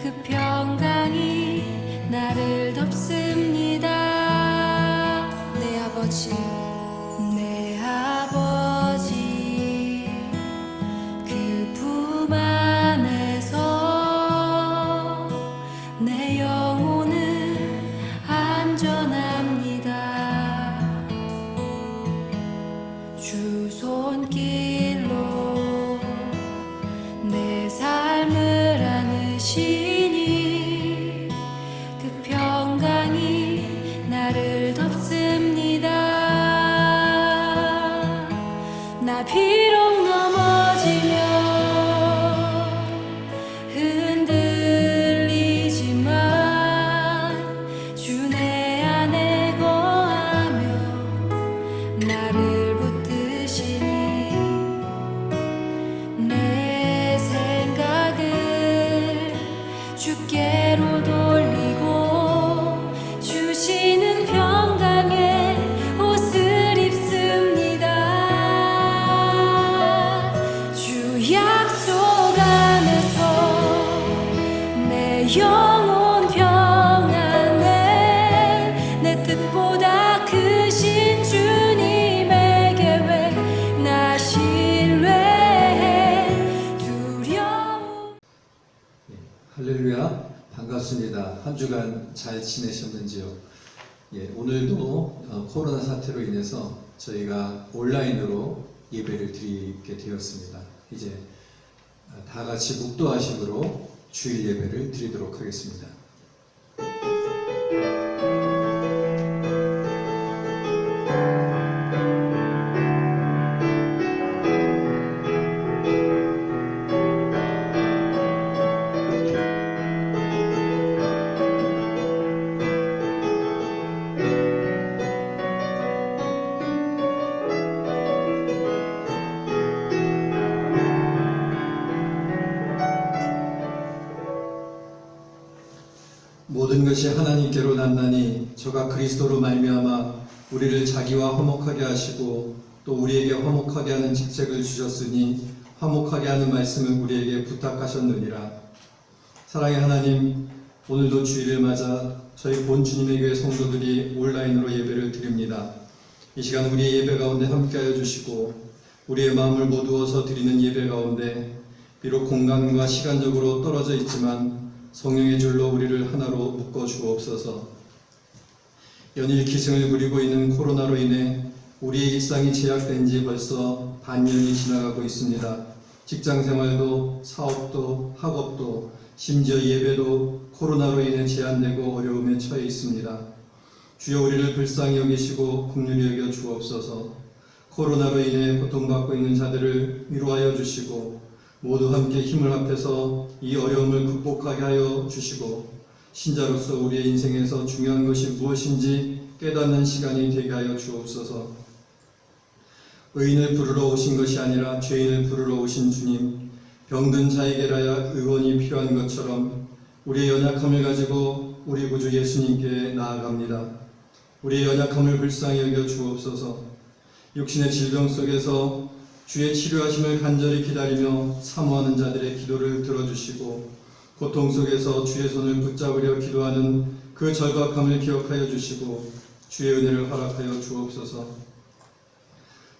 그 평강이 나를 덮습니다. 내 아버지 그 품 안에서 내 영혼은 안전합니다. 주 손길로 내 삶을 안으시니 그 평강이 나를 덮습니다. 나 비록 넘어지며 흔들리지만 주 내 안에 거하며 나를 붙드시니 내 생각을 주께로 돌리고 주시는 평강의 옷을 입습니다. 주 약속 안에서 내 영혼 평안해 내 뜻보다 크신 주님의 계획 나 신뢰해 두려움. 할렐루야, 반갑습니다. 한 주간 잘 지내셨는지요? 오늘도 코로나 사태로 인해서 저희가 온라인으로 예배를 드리게 되었습니다. 이제 다 같이 묵도하식으로 주일 예배를 드리도록 하겠습니다. 모든 것이 하나님께로 났나니 저가 그리스도로 말미암아 우리를 자기와 화목하게 하시고 또 우리에게 화목하게 하는 직책을 주셨으니 화목하게 하는 말씀을 우리에게 부탁하셨느니라. 사랑의 하나님, 오늘도 주일을 맞아 저희 본 주님의 교회 성도들이 온라인으로 예배를 드립니다. 이 시간 우리의 예배 가운데 함께하여 주시고 우리의 마음을 모두어서 드리는 예배 가운데 비록 공간과 시간적으로 떨어져 있지만 성령의 줄로 우리를 하나로 묶어 주옵소서. 연일 기승을 부리고 있는 코로나로 인해 우리의 일상이 제약된 지 벌써 반년이 지나가고 있습니다. 직장생활도 사업도 학업도 심지어 예배도 코로나로 인해 제한되고 어려움에 처해 있습니다. 주여 우리를 불쌍히 여기시고 긍휼히 여겨 주옵소서. 코로나로 인해 고통받고 있는 자들을 위로하여 주시고 모두 함께 힘을 합해서 이 어려움을 극복하게 하여 주시고 신자로서 우리의 인생에서 중요한 것이 무엇인지 깨닫는 시간이 되게 하여 주옵소서. 의인을 부르러 오신 것이 아니라 죄인을 부르러 오신 주님, 병든 자에게라야 의원이 필요한 것처럼 우리의 연약함을 가지고 우리 구주 예수님께 나아갑니다. 우리의 연약함을 불쌍히 여겨 주옵소서. 육신의 질병 속에서 주의 치료하심을 간절히 기다리며 사모하는 자들의 기도를 들어주시고 고통 속에서 주의 손을 붙잡으려 기도하는 그 절박함을 기억하여 주시고 주의 은혜를 허락하여 주옵소서.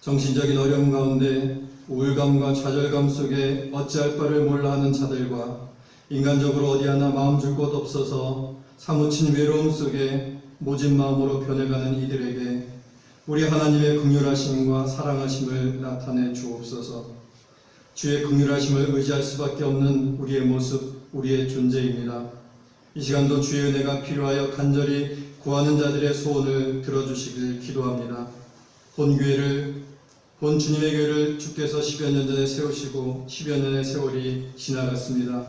정신적인 어려움 가운데 우울감과 좌절감 속에 어찌할 바를 몰라 하는 자들과 인간적으로 어디 하나 마음 줄 곳 없어서 사무친 외로움 속에 모진 마음으로 변해가는 이들에게 우리 하나님의 긍휼하심과 사랑하심을 나타내 주옵소서. 주의 긍휼하심을 의지할 수밖에 없는 우리의 모습, 우리의 존재입니다. 이 시간도 주의 은혜가 필요하여 간절히 구하는 자들의 소원을 들어주시길 기도합니다. 본 주님의 교회를 주께서 10여 년 전에 세우시고 10여 년의 세월이 지나갔습니다.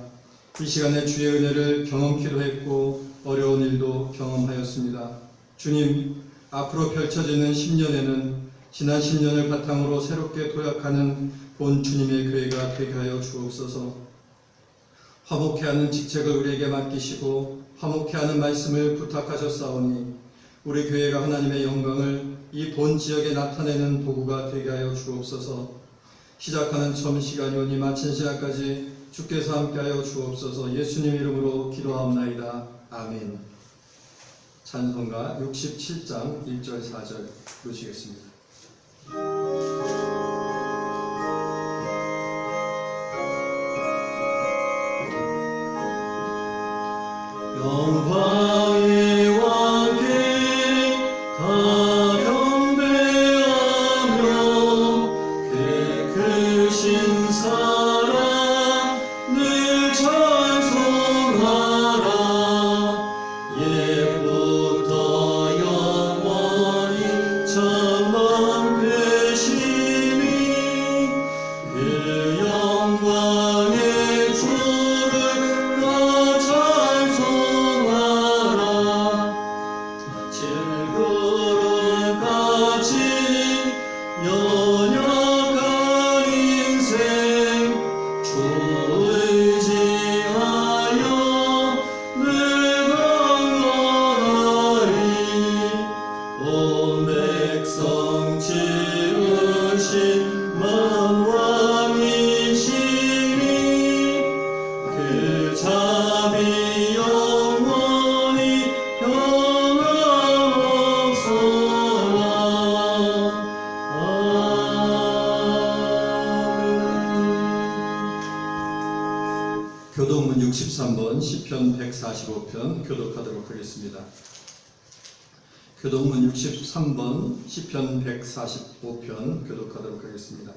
이 시간에 주의 은혜를 경험키도 했고 어려운 일도 경험하였습니다. 주님, 앞으로 펼쳐지는 10년에는 지난 10년을 바탕으로 새롭게 도약하는 본 주님의 교회가 되게 하여 주옵소서. 화목해하는 직책을 우리에게 맡기시고 화목해하는 말씀을 부탁하셨사오니 우리 교회가 하나님의 영광을 이 본 지역에 나타내는 도구가 되게 하여 주옵소서. 시작하는 처음 시간이 오니 마친 시간까지 주께서 함께하여 주옵소서. 예수님 이름으로 기도하옵나이다. 아멘. 찬송가 67장 1절 4절 부르시겠습니다. 영광의 왕께 다 경배하며 크신 사랑 늘 찬송하라. 옛부터 영원히 참만 되시니 그 영광의 주를 나 찬송하라. 질그릇같이 연약한 인생 주 의지하여 늘 강건하리. 온 백성 지으신 만왕이시니 그 자비 영원히 평안없소서. 교독문 63번 시편 145편 교독하도록 하겠습니다. 교독문 63번 시편 145편 교독하도록 하겠습니다.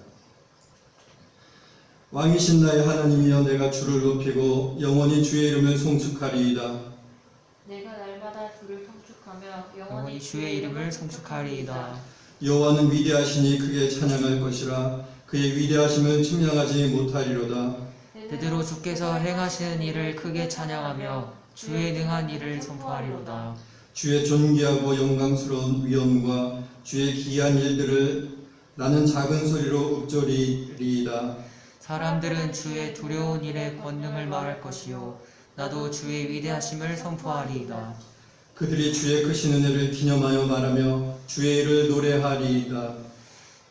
왕이신 나의 하나님이여, 내가 주를 높이고 영원히 주의 이름을 송축하리이다. 내가 날마다 주를 송축하며 영원히 주의 이름을 송축하리이다. 여호와는 위대하시니 크게 찬양할 것이라. 그의 위대하심을 측량하지 못하리로다. 대대로 주께서 행하시는 일을 크게 찬양하며 주의 능한 일을 선포하리로다. 주의 존귀하고 영광스러운 위엄과 주의 기이한 일들을 나는 작은 소리로 읊조리리이다. 사람들은 주의 두려운 일의 권능을 말할 것이요 나도 주의 위대하심을 선포하리이다. 그들이 주의 크신 은혜를 기념하여 말하며 주의 일을 노래하리이다.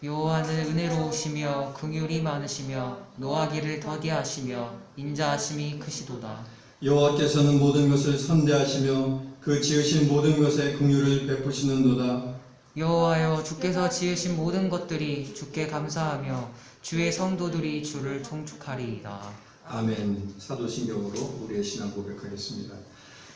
여호와는 은혜로우시며 긍휼이 많으시며 노하기를 더디하시며 인자하심이 크시도다. 여호와께서는 모든 것을 선대하시며 그 지으신 모든 것에 긍휼을 베푸시는도다. 여호와여, 주께서 지으신 모든 것들이 주께 감사하며 주의 성도들이 주를 송축하리이다. 아멘. 사도신경으로 우리의 신앙 고백하겠습니다.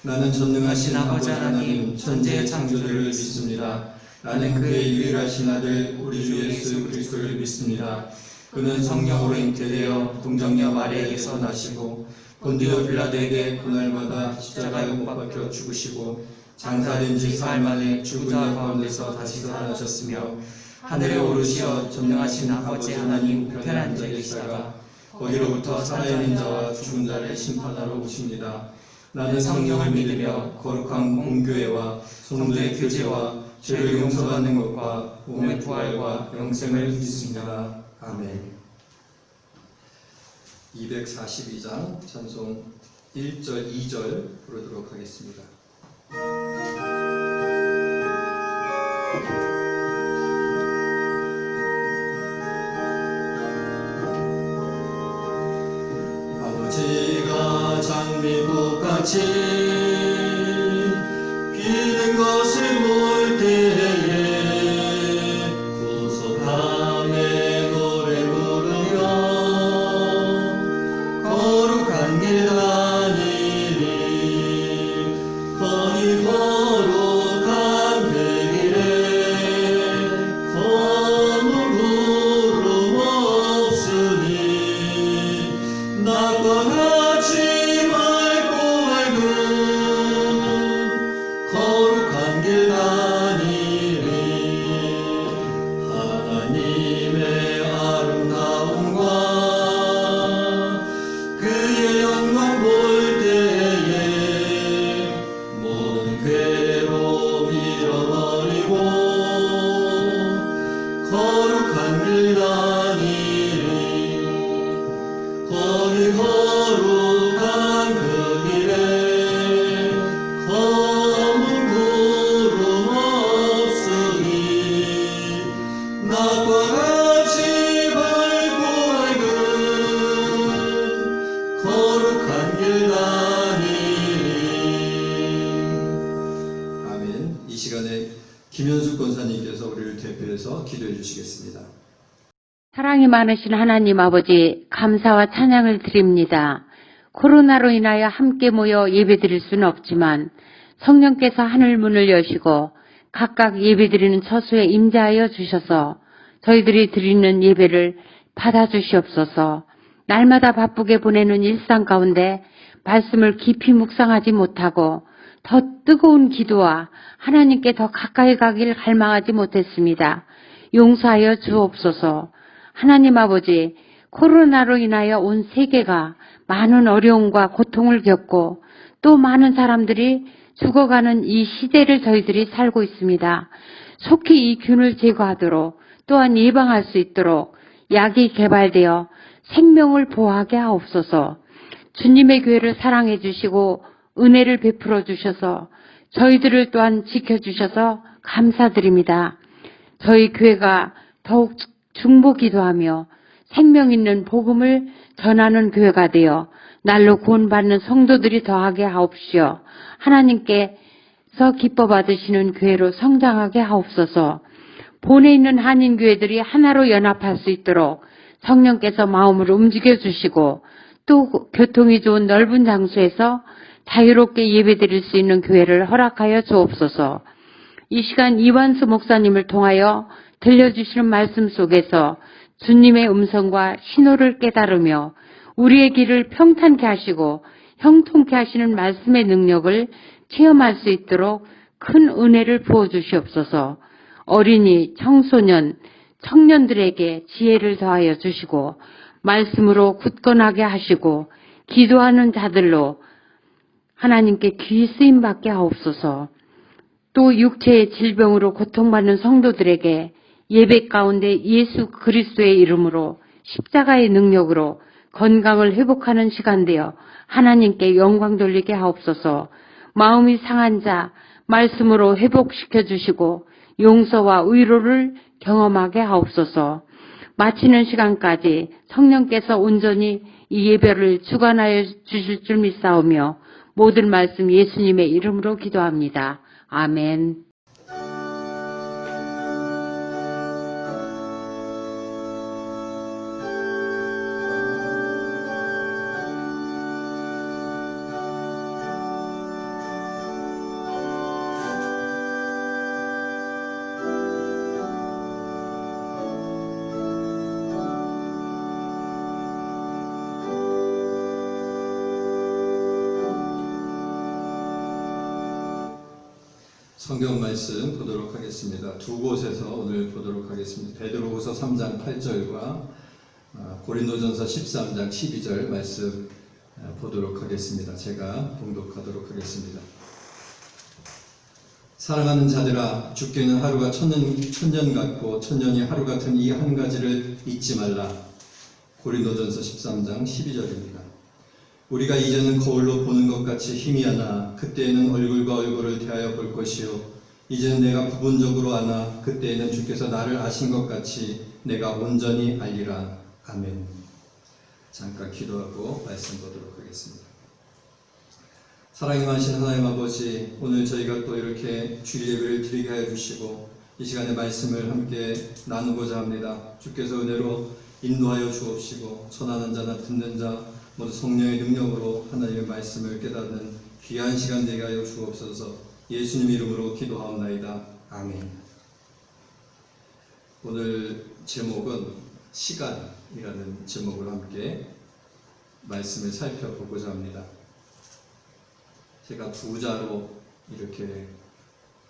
나는 전능하신 아버지 하나님 천지의 창조주를 믿습니다. 나는 그의 유일하신 아들 우리 주 예수 그리스도를 믿습니다. 그는 성령으로 잉태되어 동정녀 마리아에게서 나시고 본디오 빌라도에게 고난받아 십자가에 못 박혀 죽으시고 장사된 지 사흘 만에 죽은 자 가운데서 다시 살아나셨으며 하늘에 오르시어 전능하신 아버지 하나님 우편에 앉아 계시다가 거기로부터 살아있는 자와 죽은 자를 심판하러 오십니다. 나는 성령을 믿으며 거룩한 공교회와 성도의 교제와 죄를 용서받는 것과 몸의 부활과 영생을 믿습니다. 아멘. 242장 찬송 1절 2절 부르도록 하겠습니다. 아버지가 장미꽃같이 피는 것을 볼 때에 구속함의 노래 부르며 거룩한 길 다니리. 거기 거룩한 그 길에 검은 구름 없으니 낙관하지 말고 김현숙 권사님께서 우리를 대표해서 기도해 주시겠습니다. 사랑이 많으신 하나님 아버지, 감사와 찬양을 드립니다. 코로나로 인하여 함께 모여 예배드릴 수는 없지만 성령께서 하늘 문을 여시고 각각 예배드리는 처소에 임재하여 주셔서 저희들이 드리는 예배를 받아주시옵소서. 날마다 바쁘게 보내는 일상 가운데 말씀을 깊이 묵상하지 못하고 더 뜨거운 기도와 하나님께 더 가까이 가길 갈망하지 못했습니다. 용서하여 주옵소서. 하나님 아버지, 코로나로 인하여 온 세계가 많은 어려움과 고통을 겪고 또 많은 사람들이 죽어가는 이 시대를 저희들이 살고 있습니다. 속히 이 균을 제거하도록 또한 예방할 수 있도록 약이 개발되어 생명을 보호하게 하옵소서. 주님의 교회를 사랑해 주시고 은혜를 베풀어 주셔서 저희들을 또한 지켜주셔서 감사드립니다. 저희 교회가 더욱 중보 기도하며 생명 있는 복음을 전하는 교회가 되어 날로 구원받는 성도들이 더하게 하옵시어. 하나님께서 기뻐 받으시는 교회로 성장하게 하옵소서. 본에 있는 한인교회들이 하나로 연합할 수 있도록 성령께서 마음을 움직여 주시고 또 교통이 좋은 넓은 장소에서 자유롭게 예배드릴 수 있는 교회를 허락하여 주옵소서. 이 시간 이완수 목사님을 통하여 들려주시는 말씀 속에서 주님의 음성과 신호를 깨달으며 우리의 길을 평탄케 하시고 형통케 하시는 말씀의 능력을 체험할 수 있도록 큰 은혜를 부어주시옵소서. 어린이, 청소년, 청년들에게 지혜를 더하여 주시고 말씀으로 굳건하게 하시고 기도하는 자들로 하나님께 귀 쓰임받게 하옵소서. 또 육체의 질병으로 고통받는 성도들에게 예배 가운데 예수 그리스도의 이름으로 십자가의 능력으로 건강을 회복하는 시간 되어 하나님께 영광 돌리게 하옵소서. 마음이 상한 자 말씀으로 회복시켜 주시고 용서와 위로를 경험하게 하옵소서. 마치는 시간까지 성령께서 온전히 이 예배를 주관하여 주실 줄 믿사오며 모든 말씀 예수님의 이름으로 기도합니다. 아멘. 성경 말씀 보도록 하겠습니다. 두 곳에서 오늘 보도록 하겠습니다. 베드로후서 3장 8절과 고린도전서 13장 12절 말씀 보도록 하겠습니다. 제가 봉독하도록 하겠습니다. 사랑하는 자들아, 주께는 하루가 천년 같고 천년이 하루 같은 이 한 가지를 잊지 말라. 고린도전서 13장 12절입니다. 우리가 이제는 거울로 보는 것 같이 희미하나 그때에는 얼굴과 얼굴을 대하여 볼 것이요 이제는 내가 부분적으로 아나 그때에는 주께서 나를 아신 것 같이 내가 온전히 알리라. 아멘. 잠깐 기도하고 말씀 보도록 하겠습니다. 사랑이 많으신 하나님 아버지, 오늘 저희가 또 이렇게 주일 예배를 드리게 하여 주시고 이 시간에 말씀을 함께 나누고자 합니다. 주께서 은혜로 인도하여 주옵시고 전하는 자나 듣는 자 모두 성령의 능력으로 하나님의 말씀을 깨닫는 귀한 시간 되게 하여 주옵소서. 예수님 이름으로 기도하옵나이다. 아멘. 오늘 제목은 시간이라는 제목으로 함께 말씀을 살펴보고자 합니다. 제가 두 자로 이렇게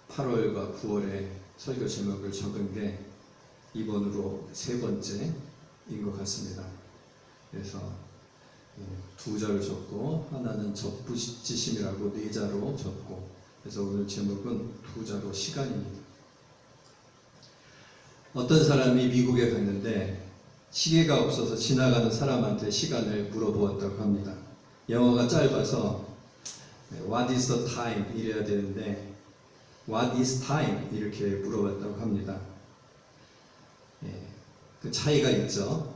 8월과 9월에 설교 제목을 적은 게 이번으로 세 번째인 것 같습니다. 그래서 두 자를 적고 하나는 접붙이심이라고 네 자로 적고, 그래서 오늘 제목은 두 자로 시간입니다. 어떤 사람이 미국에 갔는데 시계가 없어서 지나가는 사람한테 시간을 물어보았다고 합니다. 영어가 짧아서 What is the time? 이래야 되는데 What is time? 이렇게 물어봤다고 합니다. 그 차이가 있죠.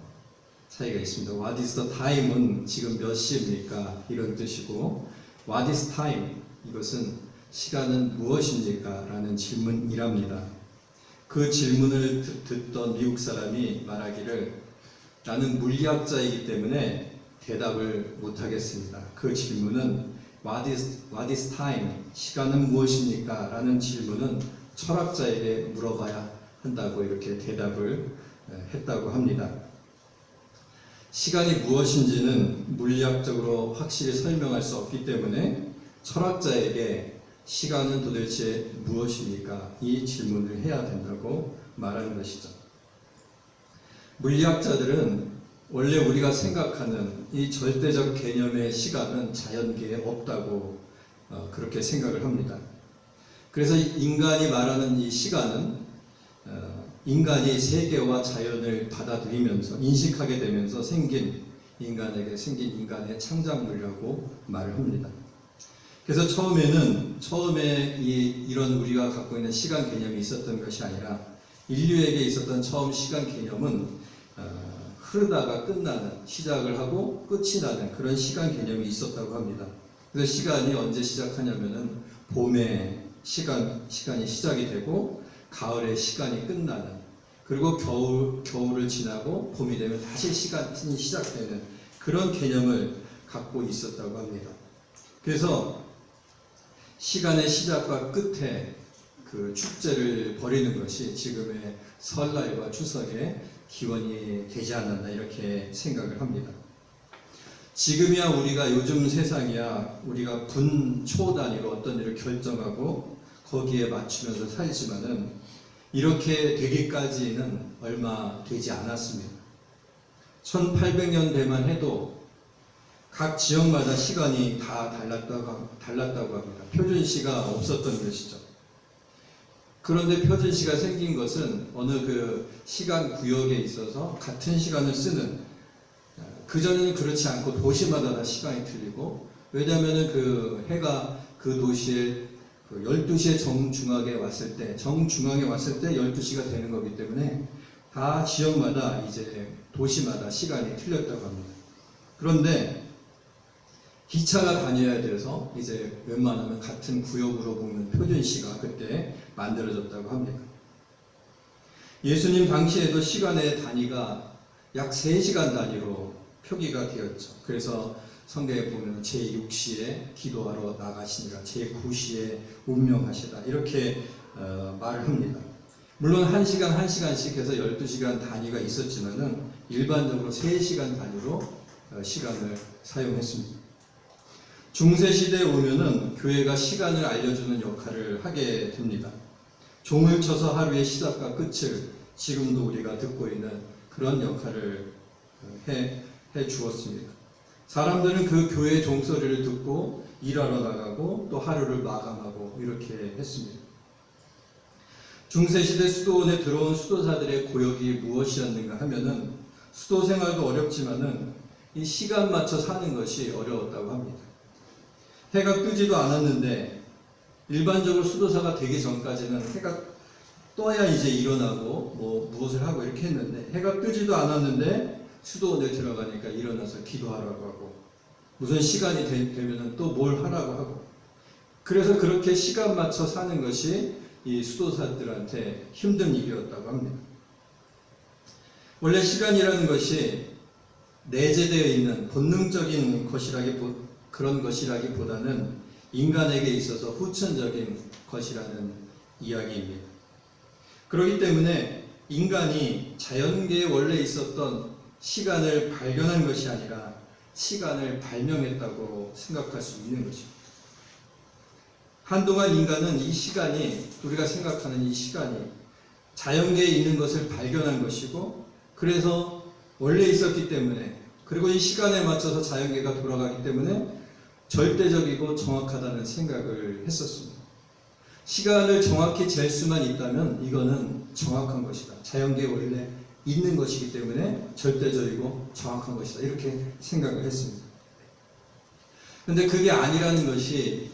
차이가 있습니다. What is the time은 지금 몇 시입니까? 이런 뜻이고 What is time? 이것은 시간은 무엇입니까? 라는 질문이랍니다. 그 질문을 듣던 미국 사람이 말하기를 나는 물리학자이기 때문에 대답을 못하겠습니다. 그 질문은 What is time? 시간은 무엇입니까? 라는 질문은 철학자에게 물어봐야 한다고 이렇게 대답을 했다고 합니다. 시간이 무엇인지는 물리학적으로 확실히 설명할 수 없기 때문에 철학자에게 시간은 도대체 무엇입니까? 이 질문을 해야 된다고 말하는 것이죠. 물리학자들은 원래 우리가 생각하는 이 절대적 개념의 시간은 자연계에 없다고 그렇게 생각을 합니다. 그래서 인간이 말하는 이 시간은 인간이 세계와 자연을 받아들이면서 인식하게 되면서 인간에게 생긴 인간의 창작물이라고 말을 합니다. 그래서 처음에 이런 우리가 갖고 있는 시간 개념이 있었던 것이 아니라 인류에게 있었던 처음 시간 개념은 흐르다가 끝나는, 시작을 하고 끝이 나는 그런 시간 개념이 있었다고 합니다. 그래서 시간이 언제 시작하냐면은 봄에 시간이 시작이 되고 가을에 시간이 끝나는, 그리고 겨울을 지나고 봄이 되면 다시 시간이 시작되는 그런 개념을 갖고 있었다고 합니다. 그래서 시간의 시작과 끝에 그 축제를 벌이는 것이 지금의 설날과 추석의 기원이 되지 않았나 이렇게 생각을 합니다. 지금이야 우리가 요즘 세상이야 우리가 분초 단위로 어떤 일을 결정하고 거기에 맞추면서 살지만은 이렇게 되기까지는 얼마 되지 않았습니다. 1800년대만 해도 각 지역마다 시간이 다 달랐다고 합니다. 표준시가 없었던 것이죠. 그런데 표준시가 생긴 것은 어느 그 시간 구역에 있어서 같은 시간을 쓰는, 그전에는 그렇지 않고 도시마다 다 시간이 틀리고, 왜냐하면 그 해가 그 도시에 12시에 정중앙에 왔을 때 12시가 되는 거기 때문에 다 지역마다 이제 도시마다 시간이 틀렸다고 합니다. 그런데 기차가 다녀야 돼서 이제 웬만하면 같은 구역으로 보는 표준시가 그때 만들어졌다고 합니다. 예수님 당시에도 시간의 단위가 약 3시간 단위로 표기가 되었죠. 그래서 성경에 보면 제6시에 기도하러 나가시니라, 제9시에 운명하시다 이렇게 말을 합니다. 물론 1시간 1시간씩 해서 12시간 단위가 있었지만은 일반적으로 3시간 단위로 시간을 사용했습니다. 중세시대에 오면은 교회가 시간을 알려주는 역할을 하게 됩니다. 종을 쳐서 하루의 시작과 끝을 지금도 우리가 듣고 있는 그런 역할을 해 주었습니다. 사람들은 그 교회의 종소리를 듣고 일하러 나가고 또 하루를 마감하고 이렇게 했습니다. 중세시대 수도원에 들어온 수도사들의 고역이 무엇이었는가 하면은 수도 생활도 어렵지만은 이 시간 맞춰 사는 것이 어려웠다고 합니다. 해가 뜨지도 않았는데 일반적으로 수도사가 되기 전까지는 해가 떠야 이제 일어나고 뭐 무엇을 하고 이렇게 했는데 해가 뜨지도 않았는데 수도원에 들어가니까 일어나서 기도하라고 하고 무슨 시간이 되면은 또 뭘 하라고 하고, 그래서 그렇게 시간 맞춰 사는 것이 이 수도사들한테 힘든 일이었다고 합니다. 원래 시간이라는 것이 내재되어 있는 본능적인 그런 것이라기보다는 인간에게 있어서 후천적인 것이라는 이야기입니다. 그렇기 때문에 인간이 자연계에 원래 있었던 시간을 발견한 것이 아니라 시간을 발명했다고 생각할 수 있는 것입니다. 한동안 인간은 이 시간이, 우리가 생각하는 이 시간이 자연계에 있는 것을 발견한 것이고, 그래서 원래 있었기 때문에, 그리고 이 시간에 맞춰서 자연계가 돌아가기 때문에 절대적이고 정확하다는 생각을 했었습니다. 시간을 정확히 잴 수만 있다면 이거는 정확한 것이다. 자연계에 원래 있는 것이기 때문에 절대적이고 정확한 것이다. 이렇게 생각을 했습니다. 그런데 그게 아니라는 것이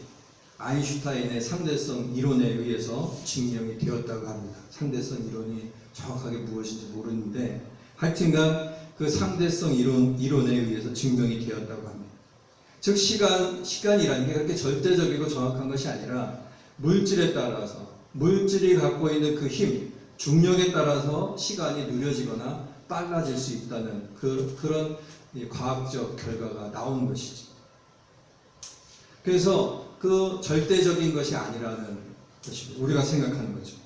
아인슈타인의 상대성 이론에 의해서 증명이 되었다고 합니다. 상대성 이론이 정확하게 무엇인지 모르는데 하여튼간 그 상대성 이론에 의해서 증명이 되었다고 합니다. 즉 시간이라는 게 그렇게 절대적이고 정확한 것이 아니라 물질에 따라서, 물질이 갖고 있는 그 힘, 중력에 따라서 시간이 느려지거나 빨라질 수 있다는 그런 과학적 결과가 나온 것이죠. 그래서 그 절대적인 것이 아니라는 것이고 우리가 생각하는 거죠.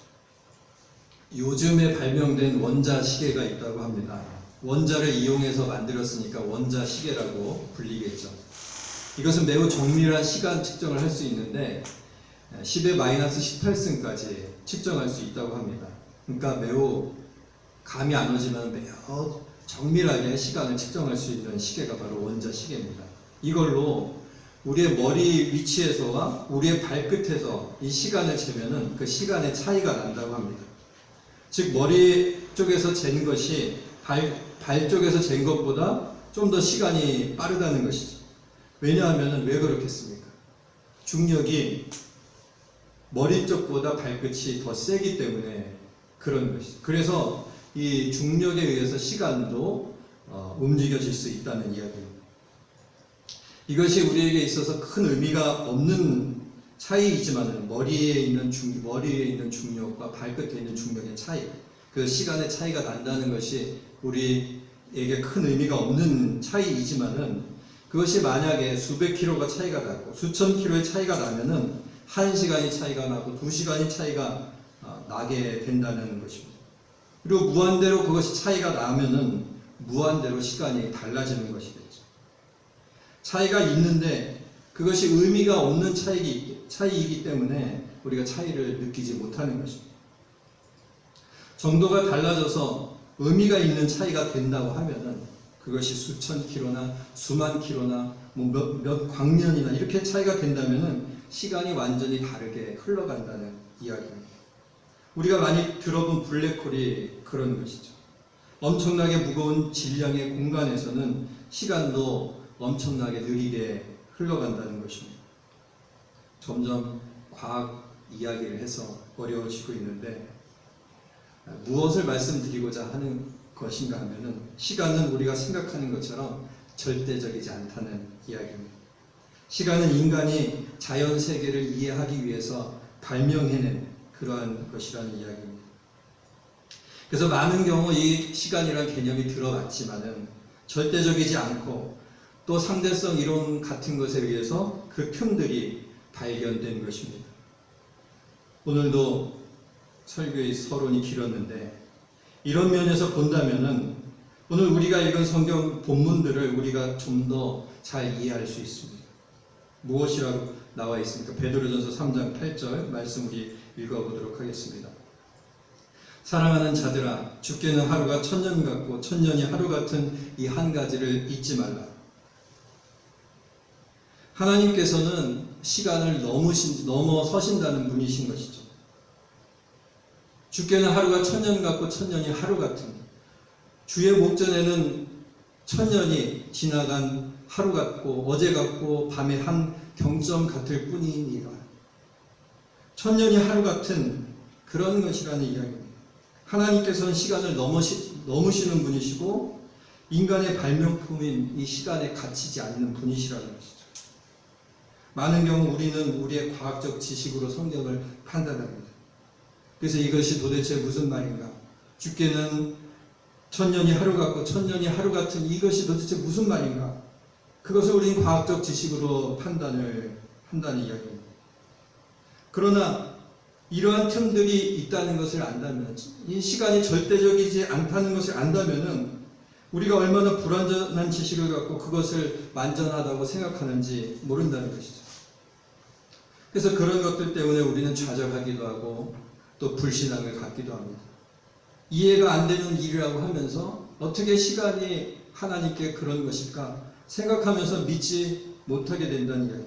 요즘에 발명된 원자 시계가 있다고 합니다. 원자를 이용해서 만들었으니까 원자 시계라고 불리겠죠. 이것은 매우 정밀한 시간 측정을 할 수 있는데 10의 마이너스 18승까지 측정할 수 있다고 합니다. 그러니까 매우 감이 안 오지만 매우 정밀하게 시간을 측정할 수 있는 시계가 바로 원자 시계입니다. 이걸로 우리의 머리 위치에서와 우리의 발끝에서 이 시간을 재면은 그 시간의 차이가 난다고 합니다. 즉 머리 쪽에서 잰 것이 발 쪽에서 잰 것보다 좀 더 시간이 빠르다는 것이죠. 왜냐하면 왜 그렇겠습니까? 중력이 머리 쪽보다 발끝이 더 세기 때문에 그런 것이죠. 그래서 이 중력에 의해서 시간도 움직여질 수 있다는 이야기입니다. 이것이 우리에게 있어서 큰 의미가 없는 차이이지만 머리에 있는 중력과 발끝에 있는 중력의 차이, 그 시간의 차이가 난다는 것이 우리에게 큰 의미가 없는 차이이지만은 그것이 만약에 수백 킬로가 차이가 나고 수천 킬로의 차이가 나면은 1시간이 차이가 나고 2시간이 차이가 나게 된다는 것입니다. 그리고 무한대로 그것이 차이가 나면은 무한대로 시간이 달라지는 것이겠죠. 차이가 있는데 그것이 의미가 없는 차이이기 때문에 우리가 차이를 느끼지 못하는 것입니다. 정도가 달라져서 의미가 있는 차이가 된다고 하면은 그것이 수천 킬로나 수만 킬로나 몇 광년이나 이렇게 차이가 된다면은 시간이 완전히 다르게 흘러간다는 이야기입니다. 우리가 많이 들어본 블랙홀이 그런 것이죠. 엄청나게 무거운 질량의 공간에서는 시간도 엄청나게 느리게 흘러간다는 것입니다. 점점 과학 이야기를 해서 어려워지고 있는데 무엇을 말씀드리고자 하는 것인가 하면은 시간은 우리가 생각하는 것처럼 절대적이지 않다는 이야기입니다. 시간은 인간이 자연 세계를 이해하기 위해서 발명해낸 그러한 것이라는 이야기입니다. 그래서 많은 경우 이 시간이라는 개념이 들어갔지만은 절대적이지 않고 또 상대성 이론 같은 것에 의해서 그 틈들이 발견된 것입니다. 오늘도 설교의 서론이 길었는데 이런 면에서 본다면은 오늘 우리가 읽은 성경 본문들을 우리가 좀 더 잘 이해할 수 있습니다. 무엇이라고 나와 있습니까? 베드로전서 3장 8절 말씀 우리 읽어보도록 하겠습니다. 사랑하는 자들아, 주께는 하루가 천년 같고 천년이 하루 같은 이 한 가지를 잊지 말라. 하나님께서는 시간을 넘어서신다는 분이신 것이죠. 주께는 하루가 천년 같고 천년이 하루 같은, 주의 목전에는 천년이 지나간 하루 같고 어제 같고 밤의 한 경점 같을 뿐이니라. 천년이 하루 같은 그런 것이라는 이야기입니다. 하나님께서는 시간을 넘으시는 분이시고 인간의 발명품인 이 시간에 갇히지 않는 분이시라는 것이죠. 많은 경우 우리는 우리의 과학적 지식으로 성경을 판단합니다. 그래서 이것이 도대체 무슨 말인가? 주께는 천년이 하루 같고 천년이 하루 같은 이것이 도대체 무슨 말인가? 그것을 우리는 과학적 지식으로 판단을 한다는 이야기입니다. 그러나 이러한 틈들이 있다는 것을 안다면, 이 시간이 절대적이지 않다는 것을 안다면은 우리가 얼마나 불완전한 지식을 갖고 그것을 완전하다고 생각하는지 모른다는 것이죠. 그래서 그런 것들 때문에 우리는 좌절하기도 하고 또 불신앙을 갖기도 합니다. 이해가 안 되는 일이라고 하면서 어떻게 시간이 하나님께 그런 것일까 생각하면서 믿지 못하게 된다는 이야기.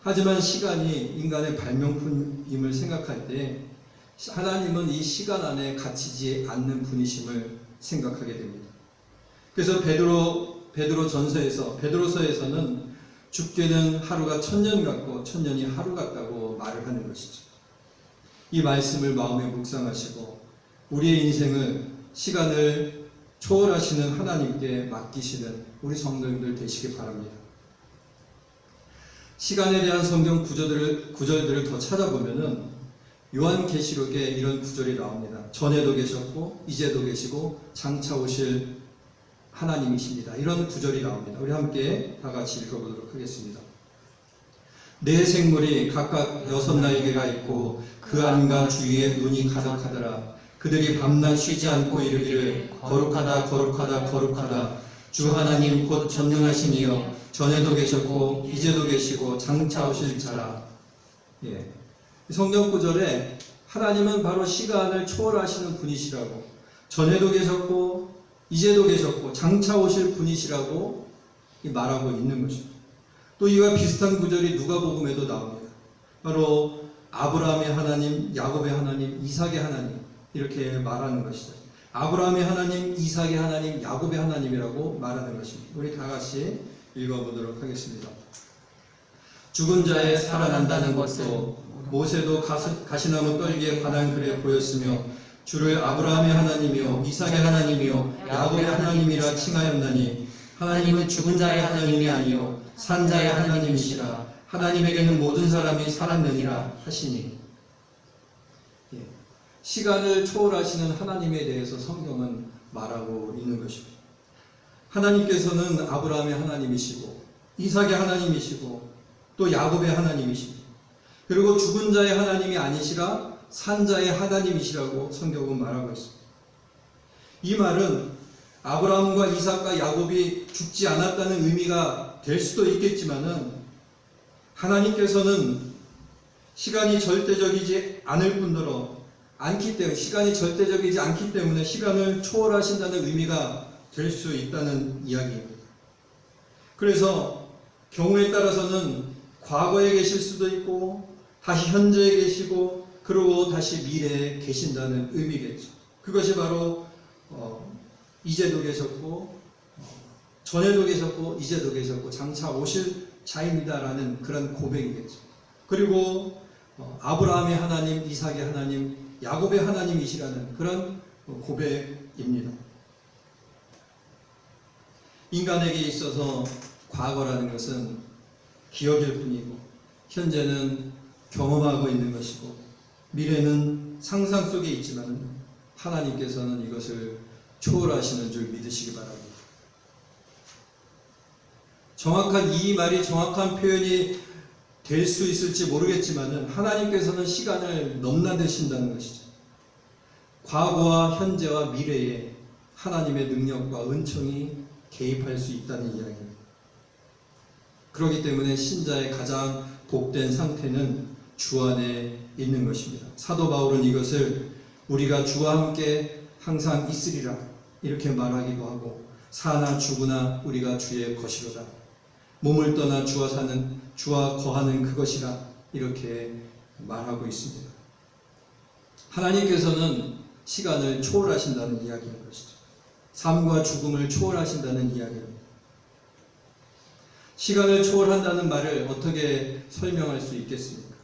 하지만 시간이 인간의 발명품임을 생각할 때 하나님은 이 시간 안에 갇히지 않는 분이심을 생각하게 됩니다. 그래서 베드로서에서는 주께는 하루가 천년 같고 천년이 하루 같다고 말을 하는 것이죠. 이 말씀을 마음에 묵상하시고 우리의 인생을 시간을 초월하시는 하나님께 맡기시는 우리 성도님들 되시기 바랍니다. 시간에 대한 성경 구절들을 더 찾아보면은 요한계시록에 이런 구절이 나옵니다. 전에도 계셨고 이제도 계시고 장차 오실 하나님이십니다. 이런 구절이 나옵니다. 우리 함께 다 같이 읽어보도록 하겠습니다. 네 생물이 각각 6날개가 있고 그 안과 주위에 눈이 가득하더라. 그들이 밤낮 쉬지 않고 이르기를 거룩하다 거룩하다 거룩하다 주 하나님 곧 전능하신 이여 전에도 계셨고 이제도 계시고 장차 오실 자라. 예. 성경 구절에 하나님은 바로 시간을 초월하시는 분이시라고, 전에도 계셨고 이제도 계셨고 장차 오실 분이시라고 말하고 있는 것입니다. 또 이와 비슷한 구절이 누가복음에도 나옵니다. 바로 아브라함의 하나님, 야곱의 하나님, 이삭의 하나님 이렇게 말하는 것이죠. 아브라함의 하나님, 이삭의 하나님, 야곱의 하나님이라고 말하는 것입니다. 우리 다 같이 읽어보도록 하겠습니다. 죽은 자의 살아난다는 것도 모세도 가시나무 떨기에 관한 글에 보였으며 주를 아브라함의 하나님이요 이삭의 하나님이요 야곱의 하나님이라 칭하였나니 하나님은 죽은 자의 하나님이 아니요 산 자의 하나님이시라. 하나님에게는 모든 사람이 살았느니라 하시니. 예. 시간을 초월하시는 하나님에 대해서 성경은 말하고 있는 것입니다. 하나님께서는 아브라함의 하나님이시고 이삭의 하나님이시고 또 야곱의 하나님이십니다. 그리고 죽은 자의 하나님이 아니시라 산 자의 하나님이시라고 성경은 말하고 있습니다. 이 말은 아브라함과 이삭과 야곱이 죽지 않았다는 의미가 될 수도 있겠지만은 하나님께서는 시간이 절대적이지 않을 뿐더러 시간이 절대적이지 않기 때문에 시간을 초월하신다는 의미가 될 수 있다는 이야기입니다. 그래서 경우에 따라서는 과거에 계실 수도 있고 다시 현재에 계시고 그리고 다시 미래에 계신다는 의미겠죠. 그것이 바로 이제도 계셨고 전에도 계셨고 이제도 계셨고 장차 오실 자입니다라는 그런 고백이겠죠. 그리고 아브라함의 하나님, 이삭의 하나님, 야곱의 하나님이시라는 그런 고백입니다. 인간에게 있어서 과거라는 것은 기억일 뿐이고 현재는 경험하고 있는 것이고 미래는 상상 속에 있지만 하나님께서는 이것을 초월하시는 줄 믿으시기 바랍니다. 이 말이 정확한 표현이 될 수 있을지 모르겠지만 하나님께서는 시간을 넘나드신다는 것이죠. 과거와 현재와 미래에 하나님의 능력과 은총이 개입할 수 있다는 이야기입니다. 그렇기 때문에 신자의 가장 복된 상태는 주 안에 있는 것입니다. 사도 바울은 이것을 우리가 주와 함께 항상 있으리라 이렇게 말하기도 하고 사나 죽으나 우리가 주의 것이로다. 몸을 떠나 주와 거하는 그것이라 이렇게 말하고 있습니다. 하나님께서는 시간을 초월하신다는 이야기인 것이죠. 삶과 죽음을 초월하신다는 이야기입니다. 시간을 초월한다는 말을 어떻게 설명할 수 있겠습니까?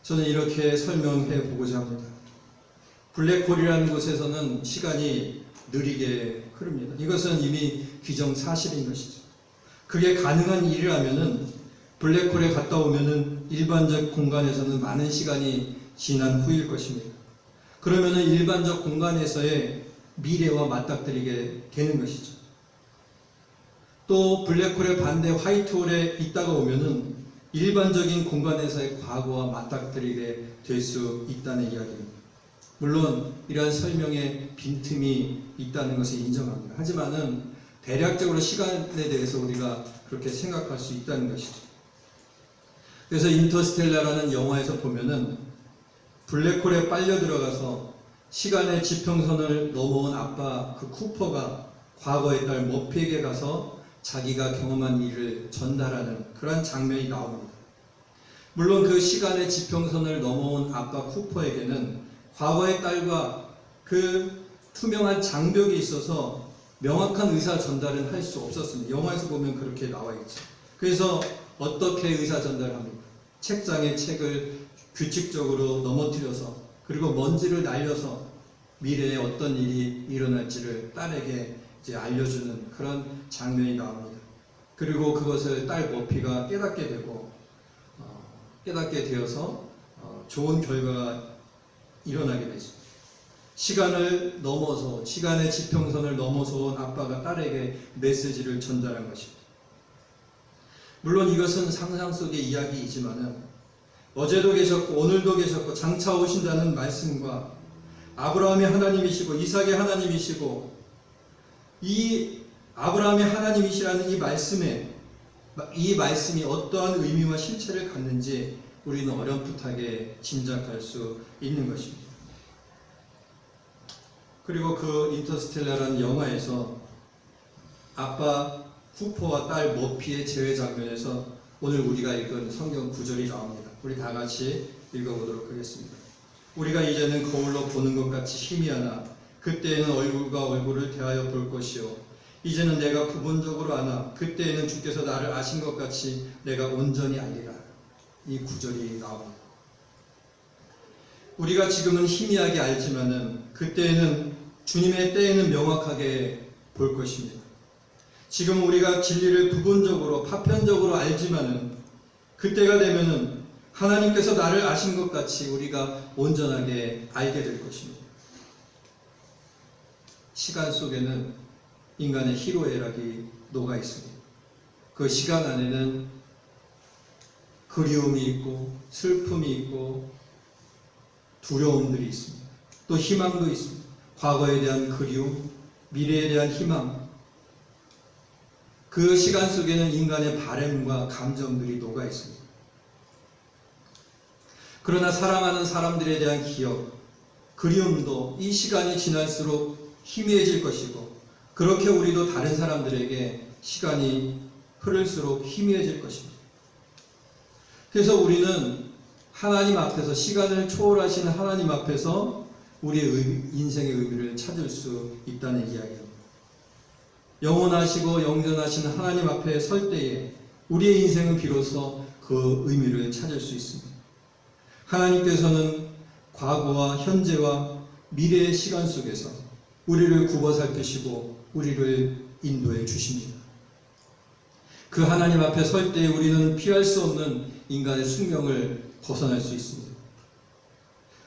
저는 이렇게 설명해 보고자 합니다. 블랙홀이라는 곳에서는 시간이 느리게 흐릅니다. 이것은 이미 기정사실인 것이죠. 그게 가능한 일이라면은 블랙홀에 갔다 오면은 일반적 공간에서는 많은 시간이 지난 후일 것입니다. 그러면은 일반적 공간에서의 미래와 맞닥뜨리게 되는 것이죠. 또 블랙홀의 반대 화이트홀에 있다가 오면은 일반적인 공간에서의 과거와 맞닥뜨리게 될 수 있다는 이야기입니다. 물론 이러한 설명에 빈틈이 있다는 것을 인정합니다. 하지만은 대략적으로 시간에 대해서 우리가 그렇게 생각할 수 있다는 것이죠. 그래서 인터스텔라라는 영화에서 보면은 블랙홀에 빨려 들어가서 시간의 지평선을 넘어온 아빠 그 쿠퍼가 과거의 딸 머피에게 가서 자기가 경험한 일을 전달하는 그런 장면이 나옵니다. 물론 그 시간의 지평선을 넘어온 아빠 쿠퍼에게는 과거의 딸과 그 투명한 장벽이 있어서 명확한 의사 전달은 할 수 없었습니다. 영화에서 보면 그렇게 나와 있죠. 그래서 어떻게 의사 전달합니까? 책장에 책을 규칙적으로 넘어뜨려서 그리고 먼지를 날려서 미래에 어떤 일이 일어날지를 딸에게 이제 알려주는 그런 장면이 나옵니다. 그리고 그것을 딸 머피가 깨닫게 되고 깨닫게 되어서 좋은 결과가 일어나게 되죠. 시간을 넘어서 시간의 지평선을 넘어서 온 아빠가 딸에게 메시지를 전달한 것입니다. 물론 이것은 상상 속의 이야기이지만은 어제도 계셨고 오늘도 계셨고 장차 오신다는 말씀과 아브라함의 하나님이시고 이삭의 하나님이시고 이 아브라함의 하나님이시라는 이 말씀이 어떠한 의미와 실체를 갖는지 우리는 어렴풋하게 짐작할 수 있는 것입니다. 그리고 그 인터스텔라라는 영화에서 아빠 후퍼와 딸 머피의 재회 장면에서 오늘 우리가 읽은 성경 구절이 나옵니다. 우리 다 같이 읽어보도록 하겠습니다. 우리가 이제는 거울로 보는 것 같이 희미하나 그때에는 얼굴과 얼굴을 대하여 볼 것이요 이제는 내가 부분적으로 아나 그때에는 주께서 나를 아신 것 같이 내가 온전히 알리라. 이 구절이 나옵니다. 우리가 지금은 희미하게 알지만은 그때에는 주님의 때에는 명확하게 볼 것입니다. 지금 우리가 진리를 부분적으로 파편적으로 알지만은 그때가 되면은 하나님께서 나를 아신 것 같이 우리가 온전하게 알게 될 것입니다. 시간 속에는 인간의 희로애락이 녹아 있습니다. 그 시간 안에는 그리움이 있고 슬픔이 있고 두려움들이 있습니다. 또 희망도 있습니다. 과거에 대한 그리움, 미래에 대한 희망. 그 시간 속에는 인간의 바램과 감정들이 녹아 있습니다. 그러나 사랑하는 사람들에 대한 기억, 그리움도 이 시간이 지날수록 희미해질 것이고 그렇게 우리도 다른 사람들에게 시간이 흐를수록 희미해질 것입니다. 그래서 우리는 하나님 앞에서 시간을 초월하시는 하나님 앞에서 우리의 인생의 의미를 찾을 수 있다는 이야기입니다. 영원하시고 영전하신 하나님 앞에 설 때에 우리의 인생은 비로소 그 의미를 찾을 수 있습니다. 하나님께서는 과거와 현재와 미래의 시간 속에서 우리를 굽어 살피시고 우리를 인도해 주십니다. 그 하나님 앞에 설 때에 우리는 피할 수 없는 인간의 숙명을 벗어날 수 있습니다.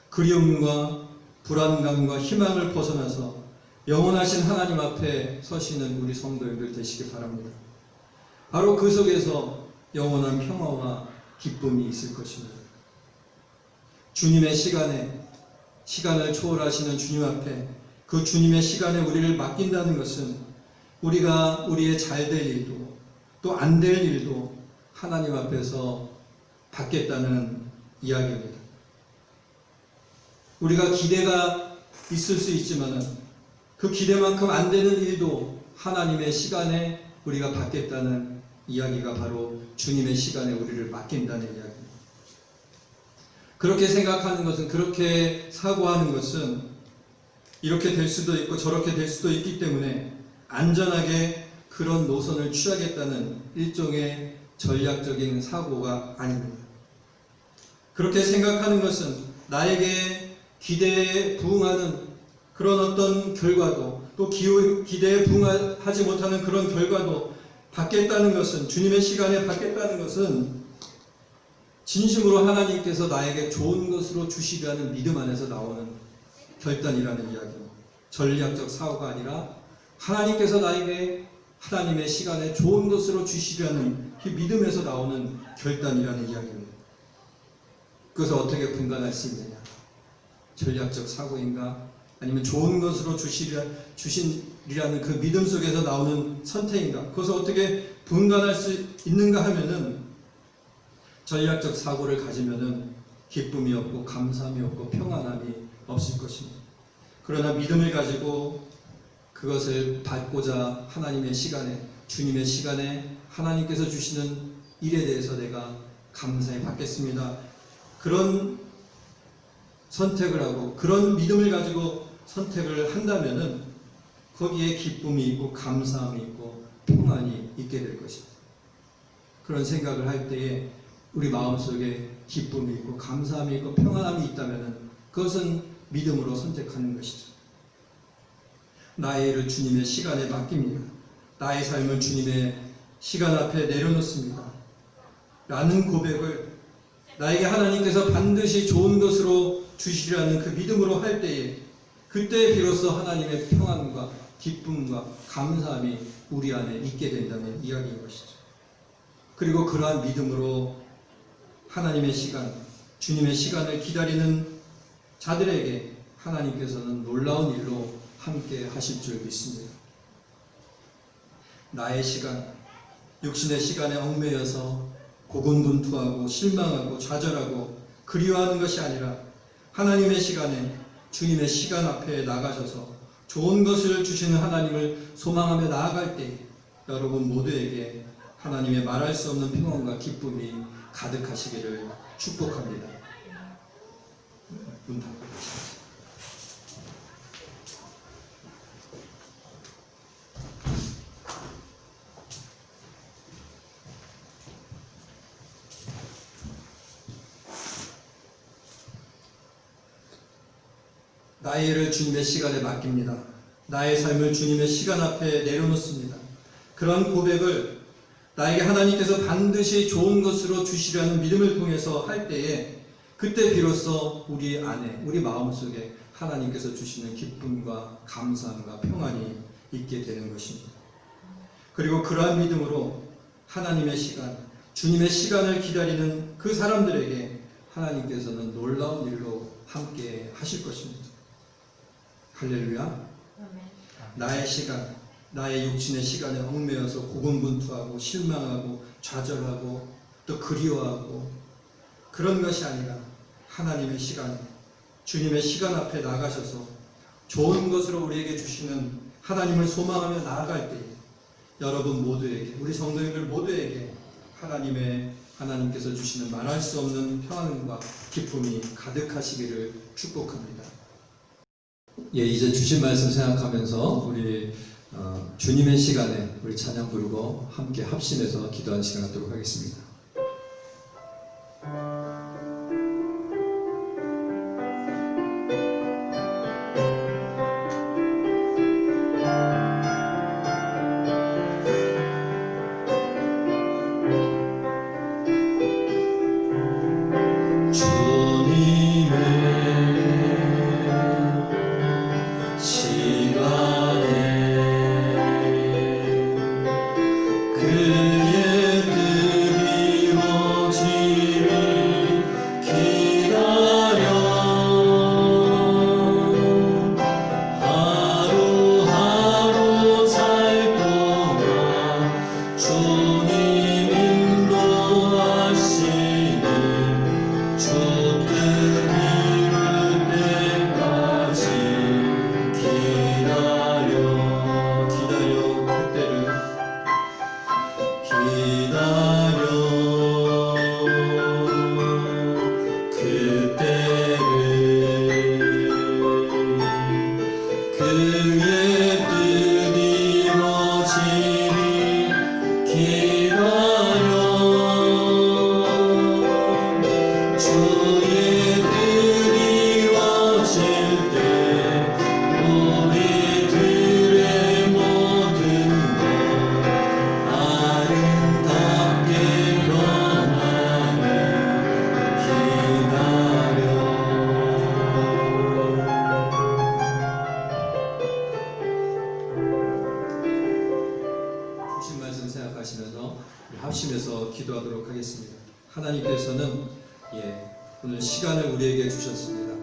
그리움과 불안감과 희망을 벗어나서 영원하신 하나님 앞에 서시는 우리 성도님들 되시기 바랍니다. 바로 그 속에서 영원한 평화와 기쁨이 있을 것입니다. 주님의 시간을 초월하시는 주님 앞에 그 주님의 시간에 우리를 맡긴다는 것은 우리가 우리의 잘 될 일도 또 안 될 일도 하나님 앞에서 받겠다는 이야기입니다. 우리가 기대가 있을 수 있지만 그 기대만큼 안 되는 일도 하나님의 시간에 우리가 받겠다는 이야기가 바로 주님의 시간에 우리를 맡긴다는 이야기입니다. 그렇게 생각하는 것은, 그렇게 사고하는 것은 이렇게 될 수도 있고 저렇게 될 수도 있기 때문에 안전하게 그런 노선을 취하겠다는 일종의 전략적인 사고가 아닙니다. 그렇게 생각하는 것은 나에게 기대에 부응하는 그런 어떤 결과도 또 기대에 부응하지 못하는 그런 결과도 받겠다는 것은, 주님의 시간에 받겠다는 것은 진심으로 하나님께서 나에게 좋은 것으로 주시려는 믿음 안에서 나오는 결단이라는 이야기입니다. 전략적 사고가 아니라 하나님께서 나에게 하나님의 시간에 좋은 것으로 주시려는 이 믿음에서 나오는 결단이라는 이야기입니다. 그것을 어떻게 분간할 수 있느냐? 전략적 사고인가? 아니면 좋은 것으로 주시리라는 그 믿음 속에서 나오는 선택인가? 그것을 어떻게 분간할 수 있는가 하면은 전략적 사고를 가지면은 기쁨이 없고 감사함이 없고 평안함이 없을 것입니다. 그러나 믿음을 가지고 그것을 받고자 하나님의 시간에, 주님의 시간에 하나님께서 주시는 일에 대해서 내가 감사히 받겠습니다. 그런 선택을 하고 그런 믿음을 가지고 선택을 한다면은 거기에 기쁨이 있고 감사함이 있고 평안이 있게 될 것입니다. 그런 생각을 할 때에 우리 마음속에 기쁨이 있고 감사함이 있고 평안함이 있다면은 그것은 믿음으로 선택하는 것이죠. 나의 일을 주님의 시간에 맡깁니다. 나의 삶을 주님의 시간 앞에 내려놓습니다. 라는 고백을 나에게 하나님께서 반드시 좋은 것으로 주시리라는 그 믿음으로 할 때에 그때 비로소 하나님의 평안과 기쁨과 감사함이 우리 안에 있게 된다는 이야기인 것이죠. 그리고 그러한 믿음으로 하나님의 시간, 주님의 시간을 기다리는 자들에게 하나님께서는 놀라운 일로 함께 하실 줄 믿습니다. 나의 시간, 육신의 시간에 얽매여서 고군분투하고 실망하고 좌절하고 그리워하는 것이 아니라 하나님의 시간에 주님의 시간 앞에 나가셔서 좋은 것을 주시는 하나님을 소망하며 나아갈 때 여러분 모두에게 하나님의 말할 수 없는 평안과 기쁨이 가득하시기를 축복합니다. 문 닫고 계십니다. 나의 일을 주님의 시간에 맡깁니다. 나의 삶을 주님의 시간 앞에 내려놓습니다. 그런 고백을 나에게 하나님께서 반드시 좋은 것으로 주시려는 믿음을 통해서 할 때에 그때 비로소 우리 안에, 우리 마음속에 하나님께서 주시는 기쁨과 감사함과 평안이 있게 되는 것입니다. 그리고 그러한 믿음으로 하나님의 시간, 주님의 시간을 기다리는 그 사람들에게 하나님께서는 놀라운 일로 함께 하실 것입니다. 할렐루야. 아멘. 나의 시간, 나의 육신의 시간에 얽매여서 고군분투하고 실망하고 좌절하고 또 그리워하고 그런 것이 아니라 하나님의 시간, 주님의 시간 앞에 나가셔서 좋은 것으로 우리에게 주시는 하나님을 소망하며 나아갈 때 여러분 모두에게, 우리 성도님들 모두에게 하나님께서 주시는 말할 수 없는 평안과 기쁨이 가득하시기를 축복합니다. 예, 이제 주신 말씀 생각하면서 우리 주님의 시간에 우리 찬양 부르고 함께 합심해서 기도하는 시간 갖도록 하겠습니다. 합심해서 기도하도록 하겠습니다. 하나님께서는 오늘 시간을 우리에게 주셨습니다.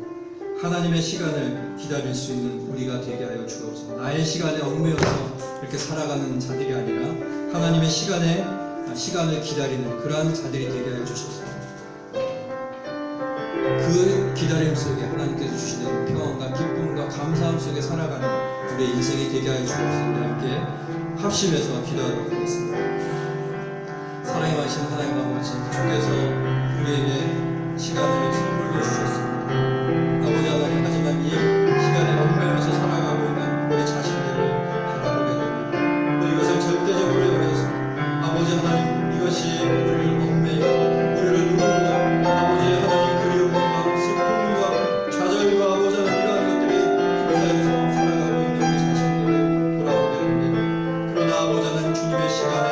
하나님의 시간을 기다릴 수 있는 우리가 되게 하여 주옵소서. 나의 시간에 얽매여서 이렇게 살아가는 자들이 아니라 하나님의 시간을 기다리는 그러한 자들이 되게 하여 주셔서 그 기다림 속에 하나님께서 주시는 평안과 기쁨과 감사함 속에 살아가는 우리의 인생이 되게 하여 주옵소서. 함께 합심해서 기도하도록 하겠습니다. 사랑이 많으신 하나님 아버지, 주께서 우리에게 시간을 선물로 주셨습니다. 아버지 하나님, 하지만 이 시간에 얽매여서 살아가고 있는 우리 자신들을 바라보게 됩니다. 또 이것을 절대적으로 여겨서 아버지 하나님, 이것이 우리를 얽매이고 우리를 누르고 아버지 하나님 그리움과 슬픔과 좌절과 아버지 하나님 이러한 것들이 휩싸여서 살아가고 있는 우리 자신들을 돌아보게 됩니다. 그러나 아버지 하나님, 주님의 시간에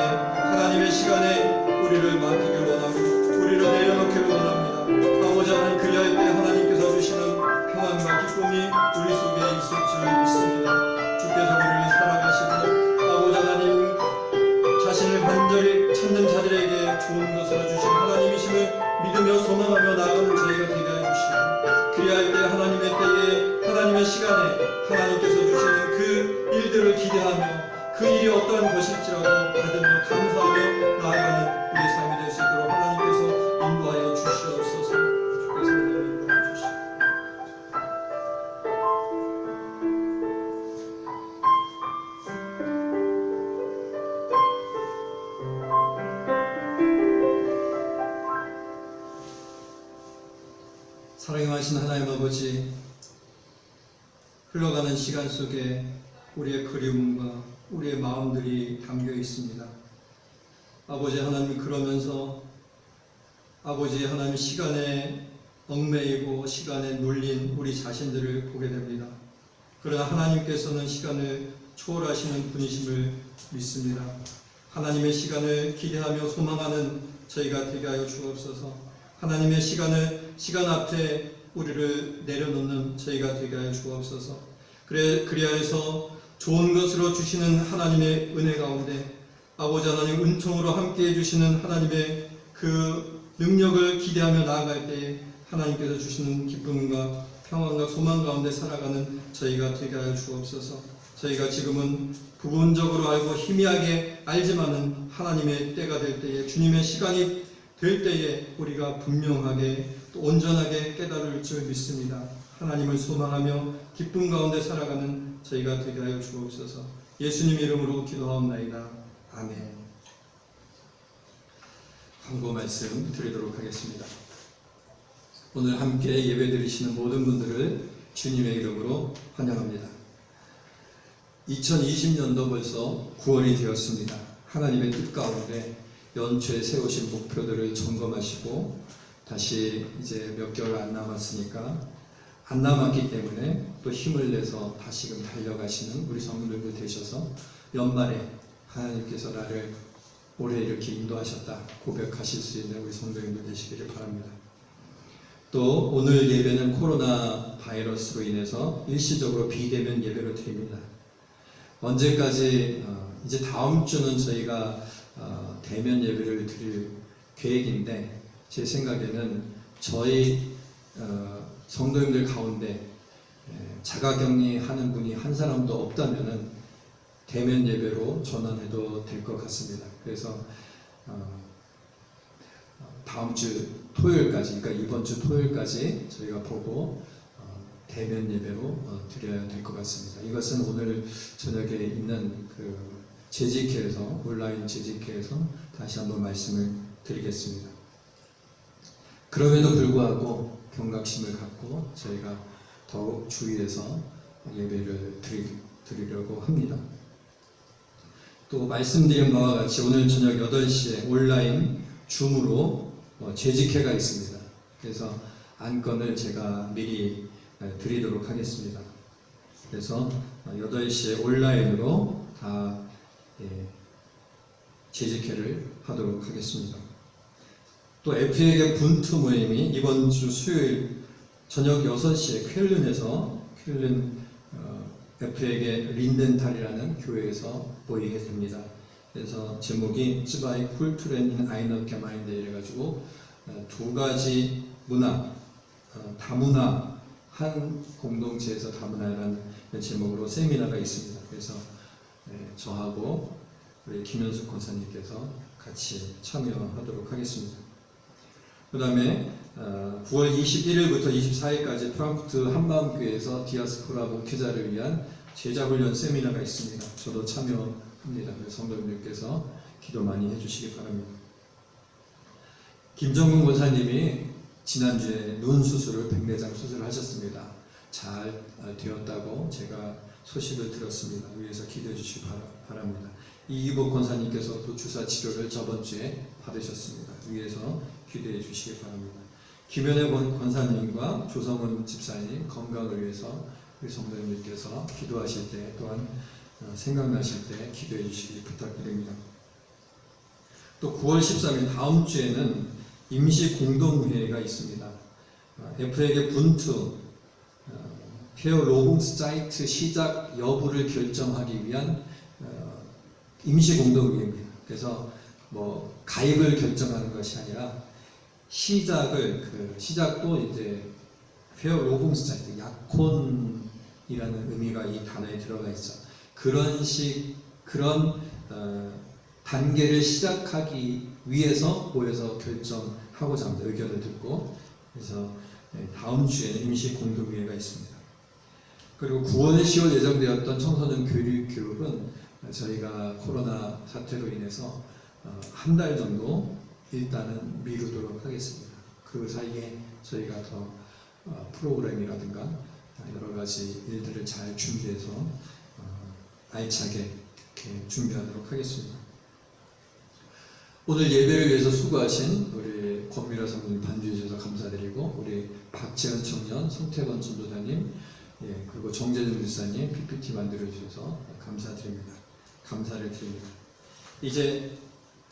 기대하며 소망하며 나아가는 저희가 되게 하여 주시고, 그리할 때 하나님의 때에 하나님의 시간에 하나님께서 주시는 그 일들을 기대하며 그 일이 어떠한 것일지라도 받으며 감사하며 나아가는 우리 삶이 될 수 있도록 하나님께서 인도하여 주시옵소서. 주께서 인도하여 주시옵소서. 사랑하신 하나님 아버지, 흘러가는 시간 속에 우리의 그리움과 우리의 마음들이 담겨 있습니다. 아버지 하나님, 그러면서 아버지 하나님 시간에 얽매이고 시간에 눌린 우리 자신들을 보게 됩니다. 그러나 하나님께서는 시간을 초월하시는 분이심을 믿습니다. 하나님의 시간을 기대하며 소망하는 저희가 되게 하여 주옵소서. 하나님의 시간 앞에 우리를 내려놓는 저희가 되게 하여 주옵소서. 그리하여서 좋은 것으로 주시는 하나님의 은혜 가운데 아버지 하나님 은총으로 함께 해주시는 하나님의 그 능력을 기대하며 나아갈 때에 하나님께서 주시는 기쁨과 평안과 소망 가운데 살아가는 저희가 되게 하여 주옵소서. 저희가 지금은 부분적으로 알고 희미하게 알지만은 하나님의 때가 될 때에, 주님의 시간이 될 때에 우리가 분명하게 또 온전하게 깨달을 줄 믿습니다. 하나님을 소망하며 기쁨 가운데 살아가는 저희가 되게 하여 주옵소서. 예수님 이름으로 기도하옵나이다. 아멘. 광고 말씀 드리도록 하겠습니다. 오늘 함께 예배 드리시는 모든 분들을 주님의 이름으로 환영합니다. 2020년도 벌써 9월이 되었습니다. 하나님의 뜻 가운데 연초에 세우신 목표들을 점검하시고 다시 이제 몇 개월 안 남았으니까 안 남았기 때문에 또 힘을 내서 다시금 달려가시는 우리 성도들도 되셔서 연말에 하나님께서 나를 올해 이렇게 인도하셨다 고백하실 수 있는 우리 성도님들 되시기를 바랍니다. 또 오늘 예배는 코로나 바이러스로 인해서 일시적으로 비대면 예배로 드립니다. 언제까지 이제 다음 주는 저희가 대면 예배를 드릴 계획인데, 제 생각에는 저희 성도님들 가운데 자가격리 하는 분이 한 사람도 없다면은 대면 예배로 전환해도 될 것 같습니다. 그래서 다음 주 토요일까지, 그러니까 이번 주 토요일까지 저희가 보고 대면 예배로 드려야 될 것 같습니다. 이것은 오늘 저녁에 있는 그 재직회에서, 온라인 재직회에서 다시 한번 말씀을 드리겠습니다. 그럼에도 불구하고 경각심을 갖고 저희가 더욱 주의해서 예배를 드리려고 합니다. 또 말씀드린 바와 같이 오늘 저녁 8시에 온라인 줌으로 재직회가 있습니다. 그래서 안건을 제가 미리 드리도록 하겠습니다. 그래서 8시에 온라인으로 다 재직회를 하도록 하겠습니다. 또 FA에게 분투 모임이 이번 주 수요일 저녁 6시에 쾰른에서, 쾰른 FA에게 린덴탈이라는 교회에서 모이게 됩니다. 그래서 제목이 츠바이 쿨투렌 인 아이너 게마인데 이래가지고 두 가지 문화, 다문화, 한 공동체에서 다문화라는 제목으로 세미나가 있습니다. 그래서 저하고 우리 김현숙 권사님께서 같이 참여하도록 하겠습니다. 그 다음에 9월 21일부터 24일까지 프랑크푸르트 한마음교회에서 디아스포라 목회자를 위한 제자훈련 세미나가 있습니다. 저도 참여합니다. 성도님들께서 기도 많이 해주시기 바랍니다. 김정근 권사님이 지난주에 눈 수술을, 백내장 수술을 하셨습니다. 잘 되었다고 제가 소식을 들었습니다. 위에서 기도해 주시기 바랍니다. 이희복 권사님께서도 주사 치료를 저번 주에 받으셨습니다. 위에서 기도해 주시기 바랍니다. 김현애 권사님과 조성훈 집사님 건강을 위해서 우리 성도님들께서 기도하실 때, 또한 생각나실 때 기도해 주시기 부탁드립니다. 또 9월 13일 다음 주에는 임시 공동회의가 있습니다. FA에게 분투 페어 로붕스 사이트 시작 여부를 결정하기 위한 임시 공동회의입니다. 그래서 가입을 결정하는 것이 아니라 시작도 이제 페어로공스자, 약혼이라는 의미가 이 단어에 들어가 있죠. 그런 단계를 시작하기 위해서 모여서 결정하고자 합니다. 의견을 듣고. 그래서 다음 주에는 임시 공동회의가 있습니다. 그리고 9월에 10월 예정되었던 청소년 교육은 저희가 코로나 사태로 인해서 한 달 정도 일단은 미루도록 하겠습니다. 그 사이에 저희가 더 프로그램이라든가 여러 가지 일들을 잘 준비해서 알차게 이렇게 준비하도록 하겠습니다. 오늘 예배를 위해서 수고하신 우리 권미라 사모님 반주해 주셔서 감사드리고, 우리 박재현 청년, 성태건 전도사님, 그리고 정재준 목사님 PPT 만들어 주셔서 감사드립니다. 감사를 드립니다. 이제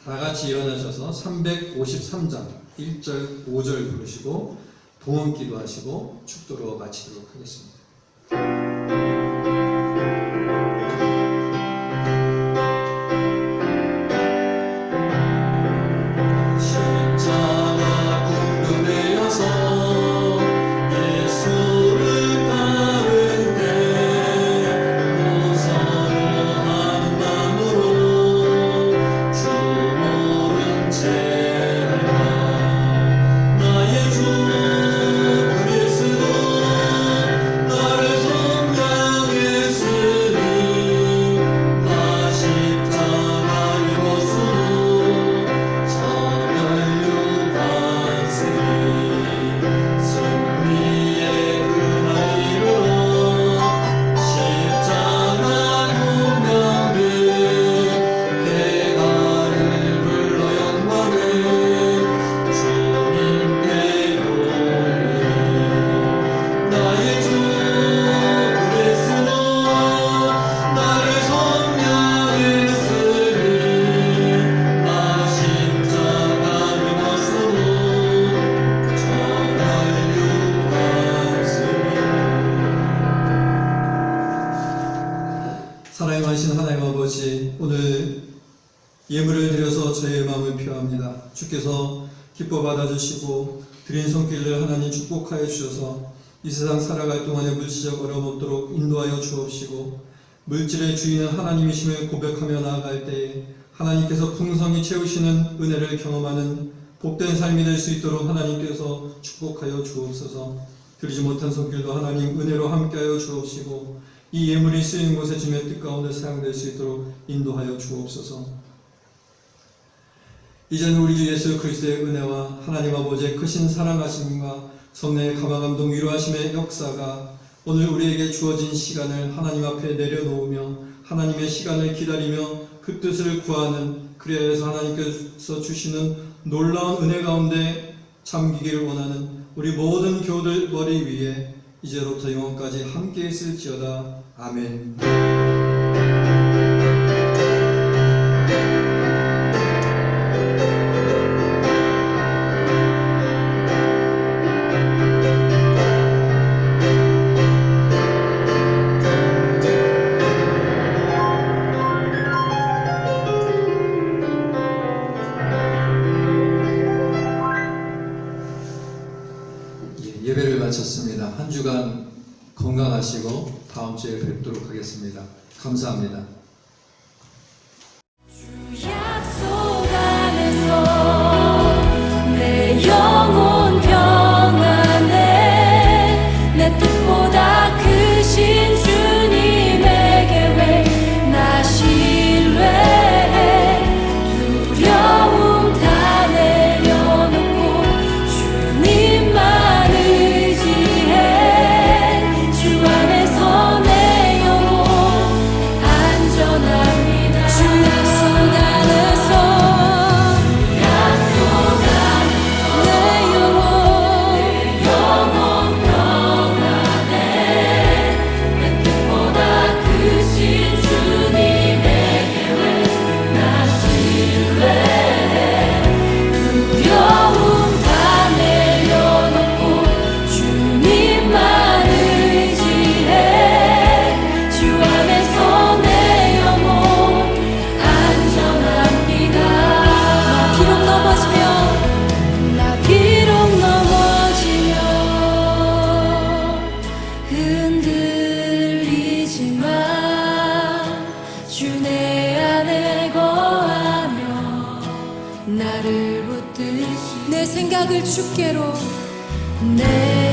다 같이 일어나셔서 353장 1절 5절 부르시고 동원기도 하시고 축도로 마치도록 하겠습니다. 십자가 궁금해여서 예수를 따르네, 무서워한 마음으로 주 모른 채 할까. 나의 주 그리스도 나를 성량했으니 나 십자가의 것으로 천연류 받으니 승리의 그날 이르러 십자가 운명을 대가를 불러 영광을 주님께 돌리니 나의 주 그리스도 나를 성량했으니 나 십자가를 벗으로 천하를 육하으니. 사랑의 많으신 하나님 아버지, 오늘 예물을 드려서 저희의 마음을 표합니다. 주께서 기뻐 받아주시고 드린 손길을 하나님 축복하여 주셔서 이 세상 살아갈 동안에 물질적 어려움 없도록 인도하여 주옵시고, 물질의 주인은 하나님이심을 고백하며 나아갈 때에 하나님께서 풍성히 채우시는 은혜를 경험하는 복된 삶이 될 수 있도록 하나님께서 축복하여 주옵소서. 드리지 못한 손길도 하나님 은혜로 함께하여 주옵시고, 이 예물이 쓰이는 곳에 주님의 뜻 가운데 사용될 수 있도록 인도하여 주옵소서. 이제는 우리 주 예수 그리스도의 은혜와 하나님 아버지의 크신 사랑하심과 성령의 감화감동 위로하심의 역사가 오늘 우리에게 주어진 시간을 하나님 앞에 내려놓으며 하나님의 시간을 기다리며 그 뜻을 구하는, 그래서 하나님께서 주시는 놀라운 은혜 가운데 잠기기를 원하는 우리 모든 교우들 머리 위에 이제로부터 영원까지 함께 있을지어다. 아멘. 예배를 마쳤습니다. 한 주간 건강하시고 다음 주에 뵙도록 하겠습니다. 감사합니다. 주 약속 안에서 내 영혼 평안해. 내 뜻보다 크신 주님의 계획 나 신뢰해. 두려움 다 내려놓고 주님만 의지해. 주 안에서 내 영혼 안전 언약을 주께로 내